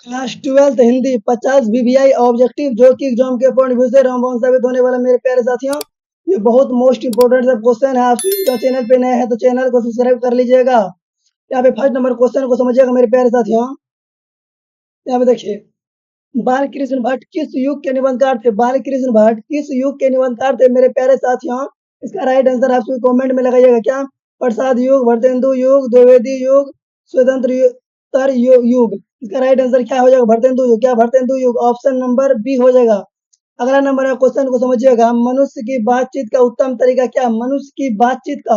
Class 12th Hindi 50 VVI objective जो कि exam के पॉइंट व्यू से रामबाण साबित होने वाला मेरे प्यारे साथियों। ये बहुत मोस्ट इंपोर्टेंट सब क्वेश्चन है। आप चैनल पे नए हैं तो चैनल को सब्सक्राइब कर लीजिएगा। यहाँ पे फर्स्ट नंबर क्वेश्चन को समझिएगा मेरे प्यारे साथियों। यहाँ पे देखिए, बाल कृष्ण भट्ट किस युग के निबंधकार थे? बाल कृष्ण भट्ट किस युग के निबंधकार थे मेरे प्यारे साथियों? इसका राइट आंसर आप कमेंट में लगाइएगा। क्या? प्रसाद युग, भरतेंदु युग, द्विवेदी युग, स्वतंत्र युग। इसका राइट आंसर क्या हो जाएगा? भरतेंदु युग। क्या भरतेंदु युग? ऑप्शन नंबर बी हो जाएगा। अगला नंबर है, क्वेश्चन को समझिएगा। मनुष्य की बातचीत का उत्तम तरीका क्या? मनुष्य की बातचीत का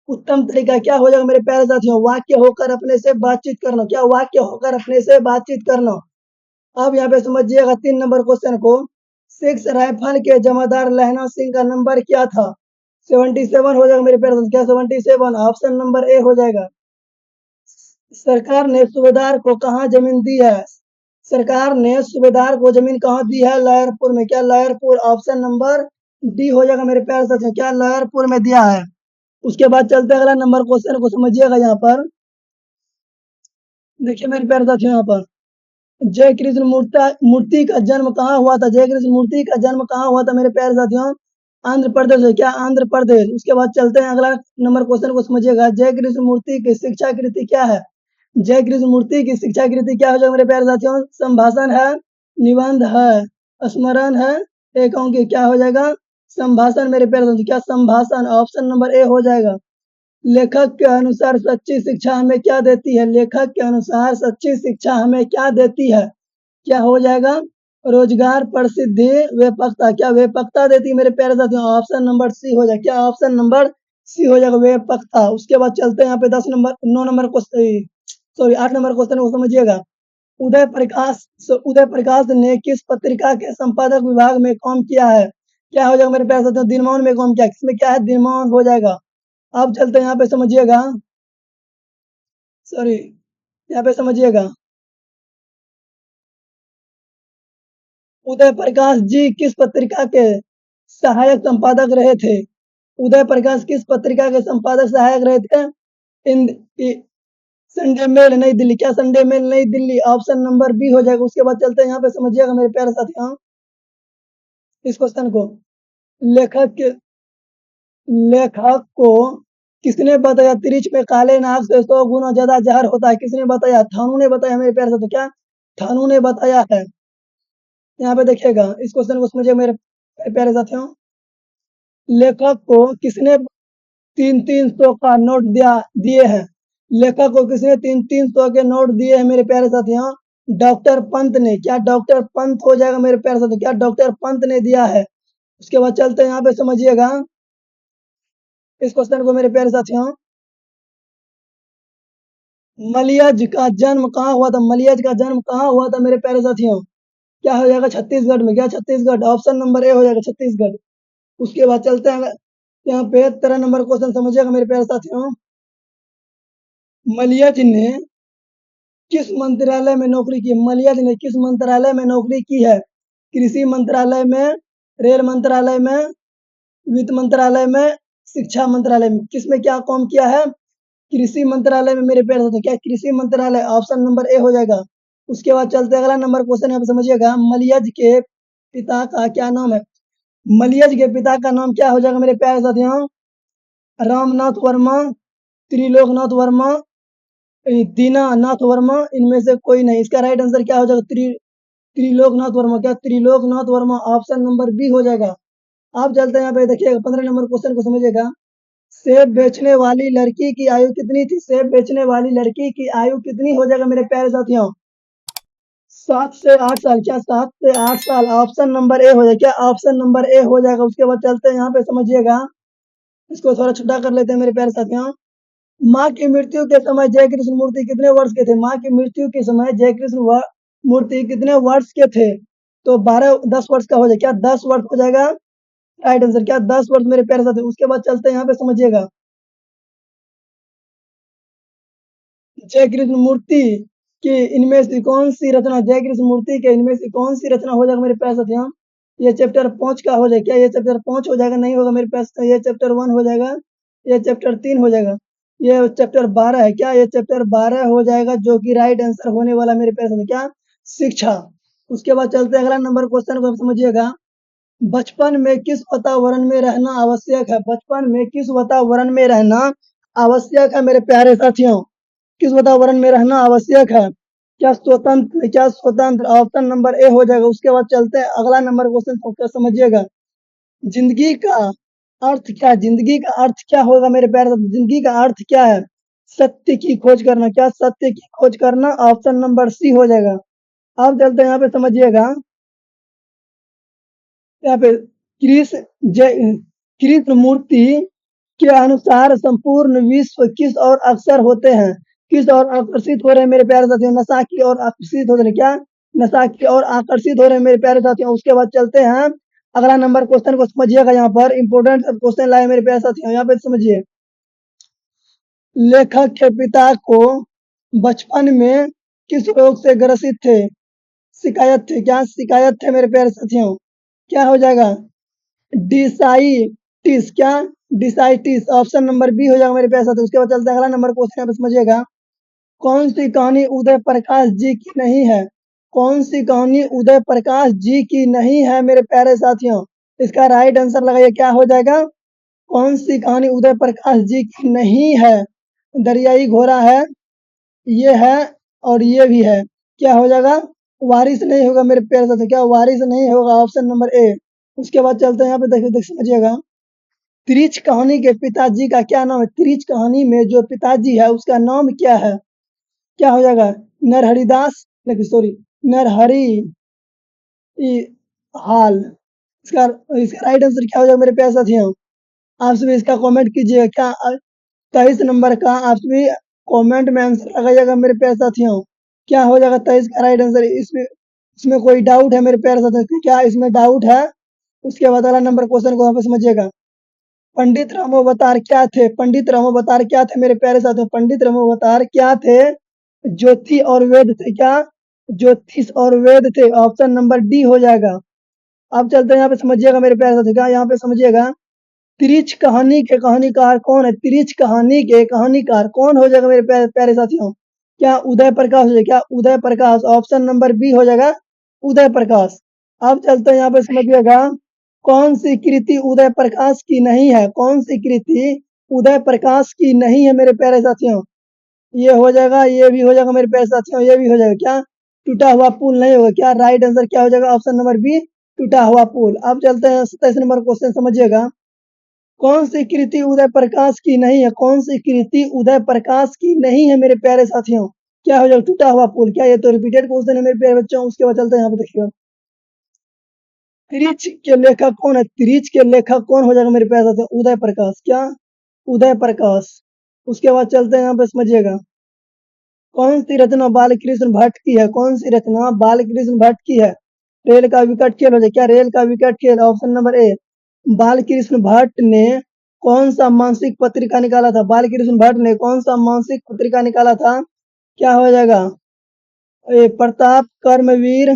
उत्तम तरीका क्या हो जाएगा मेरे प्यारे साथियों? वाक्य होकर अपने से बातचीत करना। क्या? वाक्य होकर अपने से बातचीत करना। अब यहाँ पे समझिएगा 3 नंबर क्वेश्चन को। 6 राइफल के जमादार लहना सिंह का नंबर क्या था? 77 हो जाएगा मेरे प्यारे दोस्त। क्या 77? ऑप्शन नंबर ए हो जाएगा। सरकार ने सूबेदार को कहाँ जमीन दी है? सरकार ने सूबेदार को जमीन कहाँ दी है? लहरपुर में। क्या? लहरपुर। ऑप्शन नंबर डी हो जाएगा मेरे प्यारे साथियों। क्या? लहरपुर में दिया है। उसके बाद चलते अगला नंबर क्वेश्चन को समझिएगा। यहाँ पर देखिए मेरे प्यारे साथियों, यहाँ पर जय कृष्ण मूर्ति का जन्म कहाँ हुआ था? जय कृष्ण मूर्ति का जन्म कहाँ हुआ था मेरे प्यारे साथियों? आंध्र प्रदेश है। क्या? आंध्र प्रदेश। उसके बाद चलते हैं अगला नंबर क्वेश्चन को समझिएगा। जय कृष्ण मूर्ति की शिक्षा कृति क्या है? जय कृष्ण मूर्ति की शिक्षा कृति क्या हो जाएगा मेरे प्यारे साथियों? संभाषण है, निबंध है, स्मरण है, एकांकी। क्या हो जाएगा? संभाषण मेरे प्यारे साथियों। क्या? संभाषण। ऑप्शन नंबर ए हो जाएगा। लेखक के अनुसार सच्ची शिक्षा हमें क्या देती है? लेखक के अनुसार सच्ची शिक्षा हमें क्या देती है? क्या हो जाएगा? रोजगार, प्रसिद्धि, व्यापकता। क्या? व्यापकता देती है मेरे प्यारे साथियों। ऑप्शन नंबर सी हो जाएगा। क्या? ऑप्शन नंबर सी हो जाएगा, व्यापकता। उसके बाद चलते हैं यहाँ पे 10 number 9 number question, sorry 8 number question को समझिएगा। उदय प्रकाश ने किस पत्रिका के संपादक विभाग में काम किया है? क्या हो जाएगा मेरे प्यारे साथियों? दिनमान में काम किया। किसमें क्या है? दिनमान हो जाएगा। अब चलते हैं यहाँ पे समझिएगा, सॉरी यहाँ पे समझिएगा। उदय प्रकाश जी किस पत्रिका के सहायक संपादक रहे थे? उदय प्रकाश किस पत्रिका के संपादक सहायक रहे थे? इन संडे मेल नई दिल्ली। क्या? संडे मेल नई दिल्ली। ऑप्शन नंबर बी हो जाएगा। उसके बाद चलते हैं यहाँ पे समझिएगा मेरे प्यारे साथियों इस क्वेश्चन को। लेखक के लेखक को किसने बताया तिरिच में काले नाग से 100 गुना ज्यादा जहर होता है? किसने बताया? थानू ने बताया मेरे प्यारे साथियों। क्या? थानू ने बताया है। यहाँ पे देखिएगा, इस क्वेश्चन को समझिए मेरे प्यारे साथियों। लेखक को किसने 300 का नोट दिए हैं? लेखक को किसने 300 के नोट दिए हैं मेरे प्यारे साथियों? डॉक्टर पंत ने। क्या? डॉक्टर पंत हो जाएगा मेरे प्यारे साथियों। क्या? डॉक्टर पंत ने दिया है। उसके बाद चलते हैं यहाँ पे समझिएगा इस क्वेश्चन को मेरे प्यारे साथियों। मलियज का जन्म कहाँ हुआ था? मलियज का जन्म कहाँ हुआ था मेरे प्यारे साथियों? क्या हो जाएगा? छत्तीसगढ़ में। क्या? छत्तीसगढ़। ऑप्शन नंबर ए हो जाएगा, छत्तीसगढ़। उसके बाद चलते हैं यहाँ पे 13 नंबर क्वेश्चन समझिएगा मेरे प्यारे साथियों। मलियज ने किस मंत्रालय में नौकरी की? मलियज ने किस मंत्रालय में नौकरी की है? कृषि मंत्रालय में, रेल मंत्रालय में, वित्त मंत्रालय में, शिक्षा मंत्रालय में। किसमें क्या काम किया है? कृषि मंत्रालय में मेरे प्यारे साथियों। क्या? कृषि मंत्रालय। ऑप्शन नंबर ए हो जाएगा। उसके बाद चलते अगला नंबर क्वेश्चन यहाँ पे समझिएगा। मलियज के पिता का क्या नाम है? मलियज के पिता का नाम क्या हो जाएगा मेरे प्यारे साथियों? रामनाथ वर्मा, त्रिलोकनाथ वर्मा, दीनानाथ वर्मा। इनमें से कोई नहीं। इसका राइट आंसर क्या हो जाएगा? त्रिलोकनाथ वर्मा। क्या? Triloknath Varma. Option number B हो जाएगा। आप चलते हैं यहाँ पे देखिएगा 15 नंबर क्वेश्चन को समझिएगा। सेब बेचने वाली लड़की की आयु कितनी थी? सेब बेचने वाली लड़की की आयु कितनी हो जाएगा मेरे प्यारे साथियों? 7 से 8 साल। क्या? 7 से 8 साल। ऑप्शन नंबर ए हो जाएगा। क्या? ऑप्शन नंबर ए हो जाएगा। उसके बाद चलते हैं यहाँ पे समझिएगा, इसको थोड़ा छोटा कर लेते हैं मेरे प्यारे साथियों। माँ की मृत्यु के समय जय कृष्ण मूर्ति कितने वर्ष के थे? माँ की मृत्यु के समय जय कृष्ण मूर्ति कितने वर्ष के थे? तो 10 वर्ष का हो जाएगा। क्या? 10 वर्ष हो जाएगा। Right answer. क्या? 10 वर्ष मेरे प्यारे साथी। उसके बाद चलते हैं यहाँ पे समझिएगा। जय कृष्ण मूर्ति की इनमें से कौन सी रचना, जय कृष्ण मूर्ति के इनमें से कौन सी रचना हो जाएगा मेरे प्यारे साथियों? ये चैप्टर 5 का हो जाएगा। क्या ये चैप्टर 5 हो जाएगा? नहीं होगा मेरे पास। ये चैप्टर 1 हो जाएगा। ये चैप्टर 3 हो जाएगा। ये चैप्टर 12 है। क्या? ये चैप्टर 12 हो जाएगा, जो कि राइट आंसर होने वाला मेरे प्यारे साथियों। क्या? शिक्षा। उसके बाद चलते हैं अगला नंबर क्वेश्चन को, आप समझिएगा। बचपन में किस वातावरण में रहना आवश्यक है? बचपन में किस वातावरण में रहना आवश्यक है मेरे प्यारे साथियों? किस वातावरण में रहना आवश्यक है? क्या स्वतंत्र, क्या स्वतंत्र? ऑप्शन नंबर ए हो जाएगा। उसके बाद चलते हैं अगला नंबर क्वेश्चन, समझिएगा। जिंदगी का अर्थ क्या? जिंदगी का अर्थ क्या होगा मेरे प्यारे साथियों? जिंदगी का अर्थ क्या है? सत्य की खोज करना। क्या सत्य की खोज करना? ऑप्शन नंबर सी हो जाएगा। अब चलते हैं यहाँ पे, समझिएगा। यहाँ पे कृष्ण मूर्ति के अनुसार संपूर्ण विश्व किस और अक्सर होते हैं? किस और आकर्षित हो रहे हैं मेरे प्यारे साथियों? नशा की ओर आकर्षित हो रहे हैं। क्या? नशा की ओर आकर्षित हो रहे हैं मेरे प्यारे साथियों। उसके बाद चलते हैं अगला नंबर क्वेश्चन को, समझिएगा। यहाँ पर इंपोर्टेंट क्वेश्चन लाए मेरे प्यारे साथियों, यहाँ पे समझिए। लेखक के पिता को बचपन में किस रोग से ग्रसित थे? शिकायत थे। क्या शिकायत थे मेरे प्यारे साथियों? क्या हो जाएगा? डिसाइटिस। क्या? डिसाइटिस। ऑप्शन नंबर बी हो जाएगा मेरे प्यारे साथियों। उसके बाद चलते हैं अगला नंबर क्वेश्चन, यहाँ पे समझिएगा। कौन सी कहानी उदय प्रकाश जी की नहीं है? कौन सी कहानी उदय प्रकाश जी की नहीं है मेरे प्यारे साथियों? इसका राइट आंसर लगाइए, क्या हो जाएगा? कौन सी कहानी उदय प्रकाश जी की नहीं है? दरियाई घोड़ा है, ये है, और ये भी है। क्या हो जाएगा? वारिस नहीं होगा मेरे प्यारे साथियों। क्या वारिस नहीं होगा? Option number A. उसके बाद चलते हैं यहाँ पे, देखिए देख समझिएगा। त्रिच कहानी के पिताजी का क्या नाम है? त्रिच कहानी में जो पिताजी है उसका नाम क्या है? क्या हो जाएगा? नरहरिदास, नहीं सॉरी, नरहरि हाल। इसका इसका राइट आंसर क्या हो जाएगा मेरे प्यारे साथियों? आप सभी इसका कमेंट कीजिएगा। क्या 23 नंबर का आप सभी कमेंट में आंसर लगाइएगा मेरे प्यारे साथियों। क्या हो जाएगा 23 का राइट आंसर? इसमें इसमें कोई डाउट है मेरे प्यारे साथियों? क्या इसमें डाउट है? उसके बाद अगला नंबर क्वेश्चन को यहाँ पे समझिएगा। पंडित रामोवतार क्या थे? पंडित रामोवतार क्या थे मेरे प्यारे साथियों? पंडित रामोवतार क्या थे? ज्योति और वेद थे। क्या? ज्योतिष और वेद थे। ऑप्शन नंबर डी हो जाएगा। अब चलते हैं यहाँ पे, समझिएगा मेरे प्यारे साथियों। क्या? यहाँ पे समझिएगा। त्रिच कहानी के कहानीकार कौन है? त्रिच कहानी के कहानीकार कौन हो जाएगा मेरे प्यारे प्यारे साथियों? क्या उदय प्रकाश हो जाएगा? क्या Uday Prakash? Option number B हो जाएगा, उदय प्रकाश। अब चलते हैं यहाँ पे, समझिएगा। कौन सी कृति उदय प्रकाश की नहीं है? कौन सी कृति उदय प्रकाश की नहीं है मेरे प्यारे साथियों? ये हो जाएगा, ये भी हो जाएगा मेरे प्यारे साथियों, ये भी हो जाएगा। क्या? टूटा हुआ पुल नहीं होगा। क्या? राइट आंसर क्या हो जाएगा? ऑप्शन नंबर बी, टूटा हुआ पुल। अब चलते हैं 27 नंबर क्वेश्चन, समझिएगा। कौन सी कृति उदय प्रकाश की नहीं है? कौन सी कृति उदय प्रकाश की नहीं है मेरे प्यारे साथियों? क्या हो जाएगा? टूटा हुआ पुल। क्या? ये तो रिपीटेड क्वेश्चन है मेरे प्यारे बच्चों। उसके बाद चलते हैं यहाँ पे, देखिएगा। त्रिच के लेखक कौन है? त्रिच के लेखक कौन हो जाएगा मेरे प्यारे साथियों? उदय प्रकाश। क्या? उदय प्रकाश। उसके बाद चलते हैं यहाँ पे, समझिएगा। कौन सी रचना बालकृष्ण भट्ट की है? कौन सी रचना बालकृष्ण भट्ट की है? रेल का विकट खेल हो जाए। क्या? रेल का विकट खेल। Option number A. Balkrishna Bhatt ने कौन सा मासिक पत्रिका निकाला था? बालकृष्ण भट्ट ने कौन सा मासिक पत्रिका निकाला था? क्या हो जाएगा? प्रताप, कर्मवीर,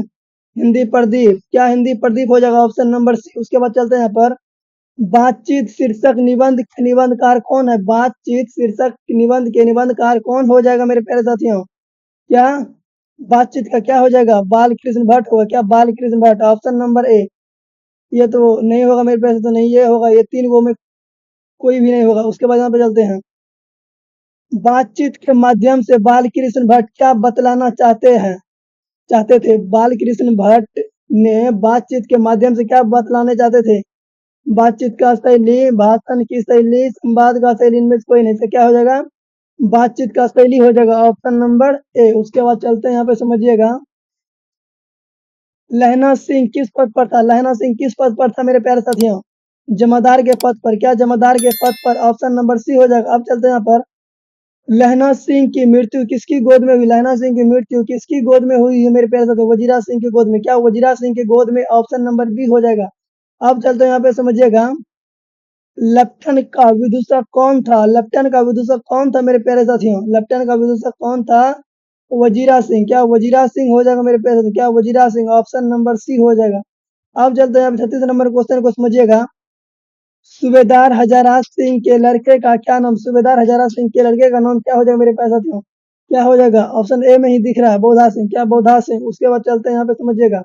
हिंदी प्रदीप। क्या? हिंदी प्रदीप हो जाएगा, ऑप्शन नंबर सी। उसके बाद चलते हैं यहाँ पर। बातचीत शीर्षक निबंध के निबंधकार कौन है? बातचीत शीर्षक निबंध के निबंधकार कौन हो जाएगा मेरे प्यारे साथियों? क्या? बातचीत का क्या हो जाएगा? बालकृष्ण भट्ट होगा। क्या? Balkrishna Bhatt. Option number A. ये तो नहीं होगा मेरे प्यारे साथियों, नहीं ये होगा। ये तीन गो में कोई भी नहीं होगा। उसके बाद यहाँ पे चलते हैं। बातचीत के माध्यम से बालकृष्ण भट्ट क्या बतलाना चाहते थे? बालकृष्ण भट्ट ने बातचीत के माध्यम से क्या बतलाने चाहते थे? बातचीत का शैली, भाषण की शैली, संवाद का शैली, इनमें से कोई नहीं। से क्या हो जाएगा? बातचीत का शैली हो जाएगा, ऑप्शन नंबर ए। उसके बाद चलते हैं यहाँ पे, समझिएगा। लहना सिंह किस पद पर था? लहना सिंह किस पद पर था मेरे प्यारे साथियों? जमादार के पद पर। क्या? जमादार के पद पर। ऑप्शन नंबर सी हो जाएगा। अब चलते हैं यहाँ पर। लहना सिंह की मृत्यु किसकी गोद में हुई? लहना सिंह की मृत्यु किसकी गोद में हुई है मेरे प्यारे साथियों? वजीरा सिंह की गोद में। क्या? वजीरा सिंह की गोद में। ऑप्शन नंबर बी हो जाएगा। अब चलते हैं यहाँ पे, समझिएगा। लेफ्टन का विदूषक कौन था? लेफ्टन का विदूषक कौन था मेरे प्यारे साथियों? लेफ्टन का विदूषक कौन था? वजीरा सिंह। क्या? वजीरा सिंह हो जाएगा मेरे प्यारे साथियों। क्या? Wazira Singh. Option number C हो जाएगा। अब चलते हैं यहाँ पे 36 नंबर क्वेश्चन को, समझिएगा। सूबेदार हजारा सिंह के लड़के का क्या नाम? सूबेदार हजारा सिंह के लड़के का नाम क्या हो जाएगा मेरे प्यारे साथियों? क्या हो जाएगा? ऑप्शन ए में ही दिख रहा है बौद्धा सिंह, क्या बौद्धा सिंह। उसके बाद चलते हैं यहाँ पे, समझिएगा।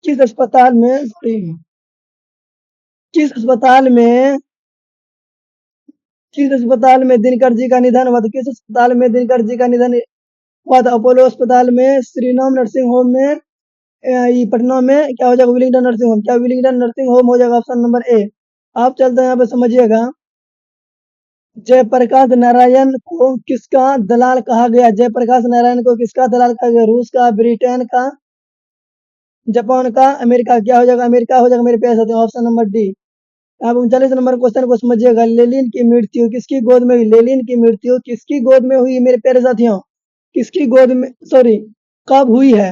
किस अस्पताल में सॉरी किस अस्पताल में किस अस्पताल में दिनकर जी का निधन हुआ था? किस अस्पताल में दिनकर जी का निधन हुआ था? अपोलो अस्पताल में, श्रीराम नर्सिंग होम में, ये पटना में, क्या हो जाएगा? विलिंगटन नर्सिंग होम, क्या विलिंगटन नर्सिंग होम हो जाएगा? Option number A. आप चलते हैं यहाँ पे, समझिएगा। जयप्रकाश नारायण को किसका दलाल कहा गया? जयप्रकाश नारायण को किसका दलाल कहा गया? रूस का, ब्रिटेन का, जापान का, अमेरिका? क्या हो जाएगा? अमेरिका हो जाएगा मेरे प्यारे साथियों, ऑप्शन नंबर डी। अब 39 नंबर क्वेश्चन को समझिएगा। लेनिन की मृत्यु किसकी गोद में हुई? लेनिन की मृत्यु किसकी गोद में हुई मेरे प्यारे साथियों? किसकी गोद में, सॉरी, कब हुई है?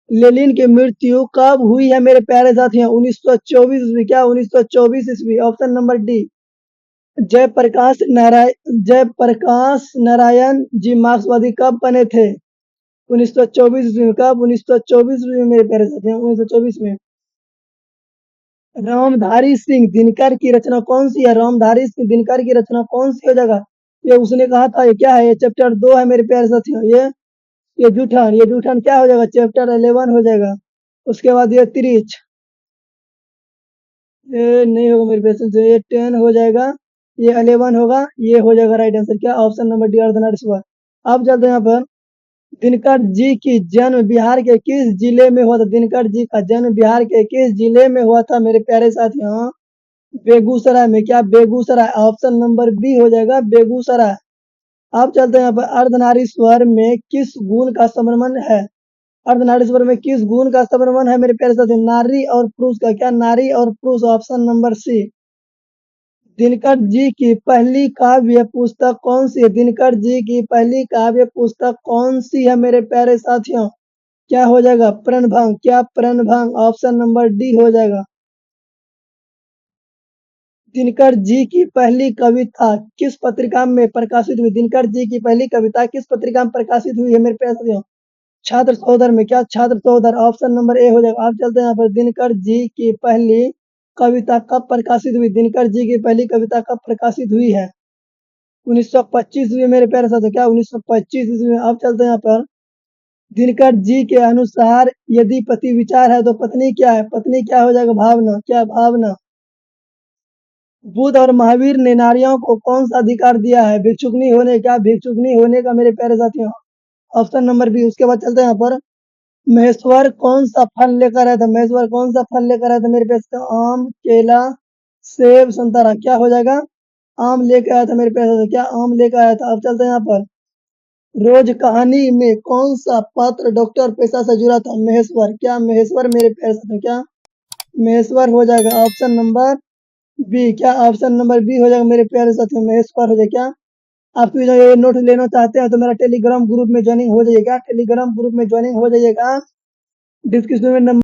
लेनिन की मृत्यु कब हुई है मेरे प्यारे साथियों? 1924 ईस्वी, क्या 1924 ईस्वी? Option number D. Jayaprakash Narayan ji मार्क्सवादी कब बने थे? 1924 ईस्वी में। कब? 1924 ईस्वी में मेरे प्यारे साथियों, 1924 में। रामधारी सिंह दिनकर की रचना कौन सी है? रामधारी सिंह दिनकर की रचना कौन सी हो जाएगा? ये उसने कहा था, ये क्या है? ये चैप्टर 2 है मेरे प्यारे साथियों। ये जूठन क्या हो जाएगा? चैप्टर 11 हो जाएगा। उसके बाद ये त्रिच, ये नहीं होगा मेरे प्यारे साथियों, ये 10 हो जाएगा। ये 11 होगा, ये हो जाएगा राइट आंसर। क्या? Option number D, Ardhanarishvara. अब चलते हैं यहाँ पर। दिनकर जी की जन्म बिहार के किस जिले में हुआ था? दिनकर जी का जन्म बिहार के किस जिले में हुआ था मेरे प्यारे साथियों? बेगूसराय में। क्या? बेगूसराय। ऑप्शन नंबर बी हो जाएगा, बेगूसराय। आप चलते हैं यहाँ पर। अर्धनारीश्वर में किस गुण का समन्वय है? अर्धनारीश्वर में किस गुण का समन्वय है मेरे प्यारे साथियों? नारी और पुरुष का। क्या? नारी और पुरुष। Option number C. Dinkar ji की पहली काव्य पुस्तक कौन सी है? दिनकर जी की पहली काव्य पुस्तक कौन सी है मेरे प्यारे साथियों? क्या हो जाएगा? प्रणभंग। क्या? प्रणभंग। ऑप्शन नंबर डी हो जाएगा। दिनकर जी की पहली कविता किस पत्रिका में प्रकाशित हुई? दिनकर जी की पहली कविता किस पत्रिका में प्रकाशित हुई है मेरे प्यारे साथियों? छात्र सौदर में। क्या? छात्र सौदर। ऑप्शन नंबर ए हो जाएगा। आप चलते हैं यहाँ पर। दिनकर जी की पहली कविता कब प्रकाशित हुई? दिनकर जी की पहली कविता कब प्रकाशित हुई है? 1925 में मेरे प्यारे साथियों। क्या? 1925 ईस्वी में। अब चलते हैं यहाँ पर। दिनकर जी के अनुसार यदि पति विचार है तो पत्नी क्या है? पत्नी क्या हो जाएगा? भावना। क्या? भावना। बुद्ध और महावीर ने नारियों को कौन सा अधिकार दिया है? भिक्षुकनी होने। क्या? भिक्षुकनी होने का मेरे प्यारे साथियों, ऑप्शन नंबर बी। उसके बाद चलते हैं यहाँ पर। महेश्वर कौन सा फल लेकर आया था? महेश्वर कौन सा फल लेकर आया था मेरे प्यारे साथियों? आम, केला, सेब, संतरा। क्या हो जाएगा? आम लेकर आया था मेरे प्यारे साथियों। क्या? आम लेकर आया था। अब चलते हैं यहाँ पर। रोज कहानी में कौन सा पात्र डॉक्टर पेशा से जुड़ा था? महेश्वर। क्या? महेश्वर मेरे प्यारे साथियों, क्या? महेश्वर हो जाएगा। Option number B. क्या? ऑप्शन नंबर बी हो जाएगा मेरे प्यारे साथियों, महेश्वर हो जाएगा। क्या? आप जो ये नोट लेना चाहते हैं तो मेरा टेलीग्राम ग्रुप में ज्वाइनिंग हो जाइएगा। टेलीग्राम ग्रुप में ज्वाइनिंग हो जाइएगा। डिस्क्रिप्शन में नंबर